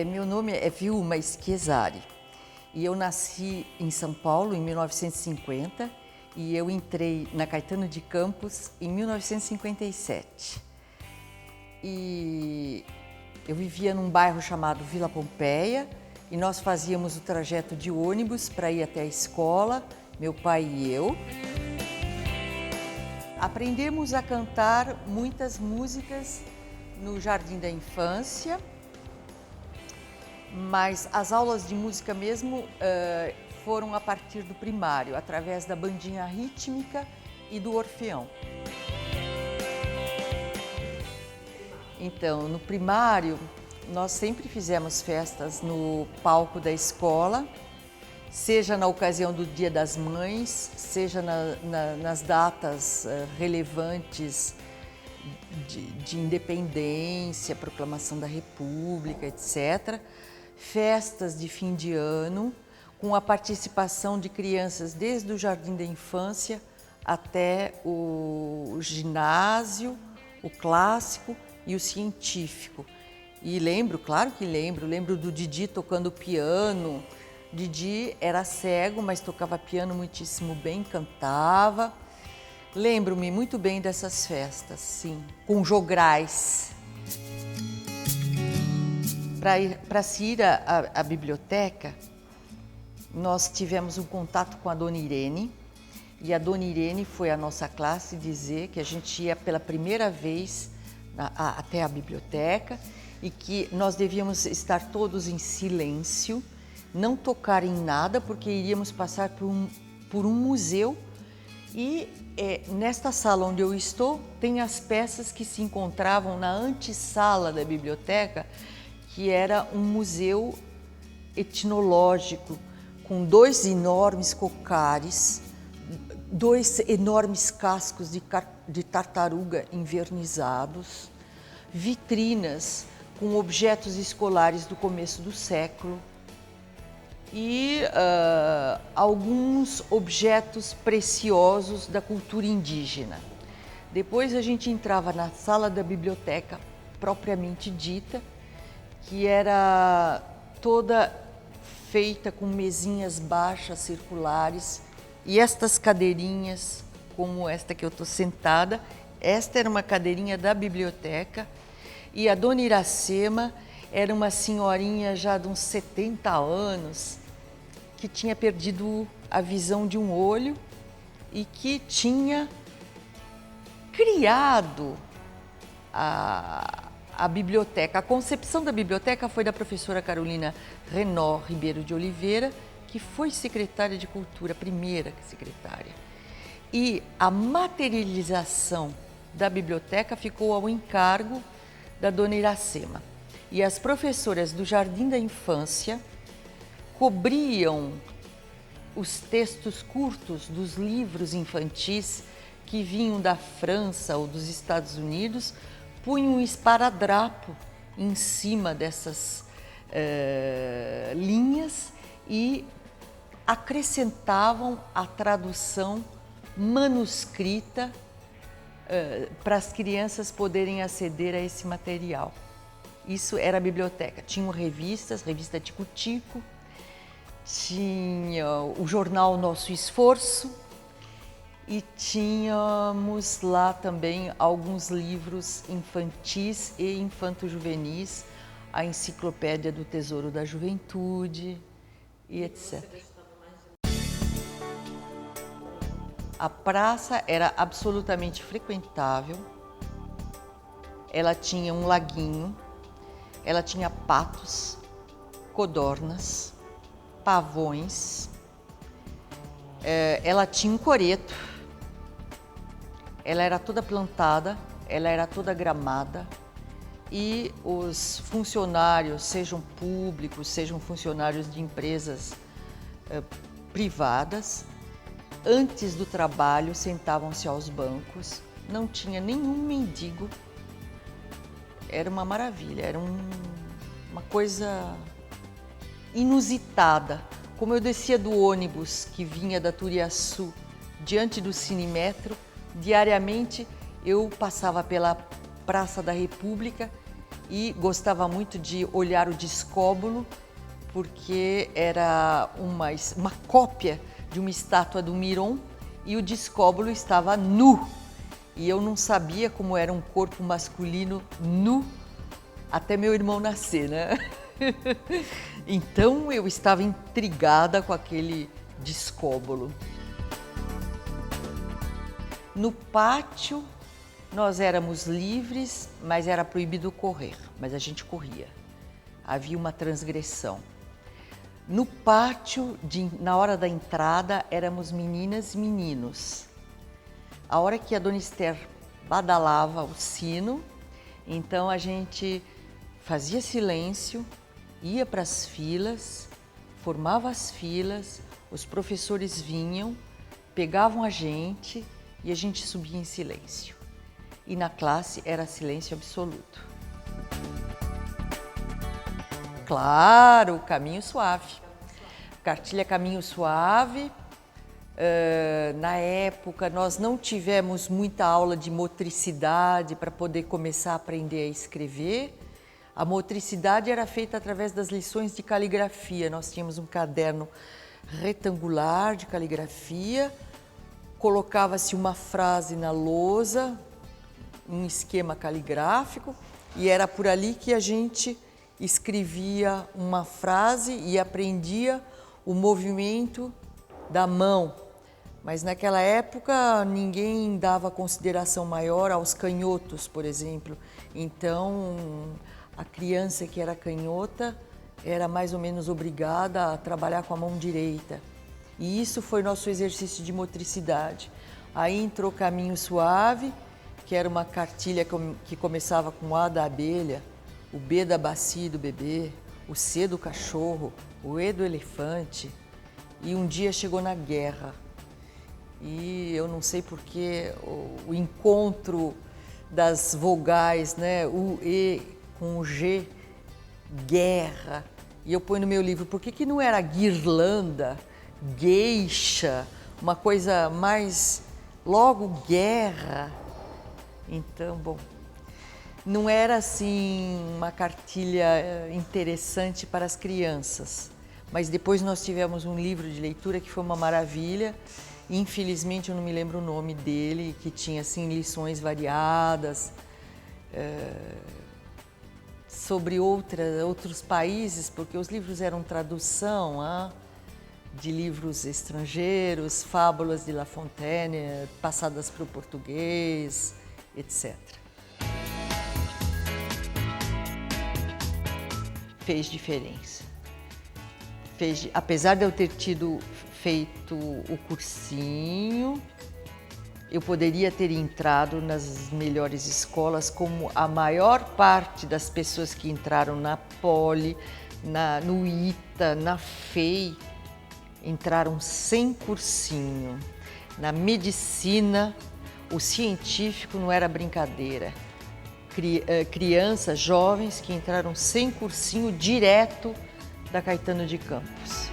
Meu nome é Vilma Schiesari e eu nasci em São Paulo em 1950 e eu entrei na Caetano de Campos em 1957. E eu vivia num bairro chamado Vila Pompeia e nós fazíamos o trajeto de ônibus para ir até a escola, meu pai e eu. Aprendemos a cantar muitas músicas no Jardim da Infância, mas as aulas de música mesmo foram a partir do primário, através da bandinha rítmica e do orfeão. Então, no primário, nós sempre fizemos festas no palco da escola, seja na ocasião do Dia das Mães, seja nas datas relevantes de independência, proclamação da República, etc. Festas de fim de ano, com a participação de crianças desde o Jardim da Infância até o ginásio, o clássico e o científico. E lembro, claro que lembro do Didi tocando piano. Didi era cego, mas tocava piano muitíssimo bem, cantava. Lembro-me muito bem dessas festas, sim, com jograis. Para se ir à biblioteca, nós tivemos um contato com a Dona Irene, e a Dona Irene foi à nossa classe dizer que a gente ia pela primeira vez até a biblioteca e que nós devíamos estar todos em silêncio, não tocar em nada, porque iríamos passar por um museu e nesta sala onde eu estou tem as peças que se encontravam na antessala da biblioteca, que era um museu etnológico com dois enormes cocares, dois enormes cascos de tartaruga envernizados, vitrinas com objetos escolares do começo do século e alguns objetos preciosos da cultura indígena. Depois a gente entrava na sala da biblioteca propriamente dita, que era toda feita com mesinhas baixas, circulares, e estas cadeirinhas, como esta que eu estou sentada, esta era uma cadeirinha da biblioteca, e a Dona Iracema era uma senhorinha já de uns 70 anos, que tinha perdido a visão de um olho e que tinha criado a biblioteca. A concepção da biblioteca foi da professora Carolina Renaud Ribeiro de Oliveira, que foi secretária de Cultura, a primeira secretária. E a materialização da biblioteca ficou ao encargo da Dona Iracema. E as professoras do Jardim da Infância cobriam os textos curtos dos livros infantis que vinham da França ou dos Estados Unidos, punham um esparadrapo em cima dessas linhas e acrescentavam a tradução manuscrita para as crianças poderem aceder a esse material. Isso era a biblioteca. Tinham revistas, revista Tico-Tico, tinha o jornal Nosso Esforço e tínhamos lá também alguns livros infantis e infanto-juvenis, a Enciclopédia do Tesouro da Juventude e etc. A praça era absolutamente frequentável, ela tinha um laguinho, ela tinha patos, codornas, pavões, ela tinha um coreto, ela era toda plantada, ela era toda gramada e os funcionários, sejam públicos, sejam funcionários de empresas privadas, antes do trabalho sentavam-se aos bancos, não tinha nenhum mendigo, era uma maravilha, era uma coisa inusitada. Como eu descia do ônibus que vinha da Turiaçu diante do Cinemetro, diariamente eu passava pela Praça da República e gostava muito de olhar o discóbolo, porque era uma cópia de uma estátua do Miron e o discóbolo estava nu. E eu não sabia como era um corpo masculino nu até meu irmão nascer, né? Então eu estava intrigada com aquele discóbolo. No pátio nós éramos livres, mas era proibido correr, mas a gente corria. Havia uma transgressão. No pátio, na hora da entrada, éramos meninas e meninos. A hora que a Dona Esther badalava o sino, então a gente fazia silêncio, ia para as filas, formava as filas, os professores vinham, pegavam a gente e a gente subia em silêncio. E na classe era silêncio absoluto. Claro, Caminho Suave. Cartilha Caminho Suave. Na época, nós não tivemos muita aula de motricidade para poder começar a aprender a escrever. A motricidade era feita através das lições de caligrafia. Nós tínhamos um caderno retangular de caligrafia, colocava-se uma frase na lousa, um esquema caligráfico, e era por ali que a gente escrevia uma frase e aprendia o movimento da mão. Mas naquela época ninguém dava consideração maior aos canhotos, por exemplo. Então a criança que era canhota era mais ou menos obrigada a trabalhar com a mão direita. E isso foi nosso exercício de motricidade. Aí entrou Caminho Suave, que era uma cartilha que começava com o A da abelha, o B da bacia do bebê, o C do cachorro, o E do elefante. E um dia chegou na guerra. E eu não sei porque o encontro das vogais, né, o E com o G, guerra. E eu ponho no meu livro, por que não era guirlanda, gueixa, uma coisa mais, logo guerra? Então, bom, não era assim uma cartilha interessante para as crianças, mas depois nós tivemos um livro de leitura que foi uma maravilha. Infelizmente eu não me lembro o nome dele, que tinha assim lições variadas sobre outros países, porque os livros eram tradução de livros estrangeiros, fábulas de La Fontaine, passadas para o português, etc. Fez diferença. Apesar de eu ter feito o cursinho, eu poderia ter entrado nas melhores escolas, como a maior parte das pessoas que entraram na Poli, no ITA, na FEI, entraram sem cursinho. Na medicina, o científico não era brincadeira. Crianças, jovens que entraram sem cursinho direto da Caetano de Campos.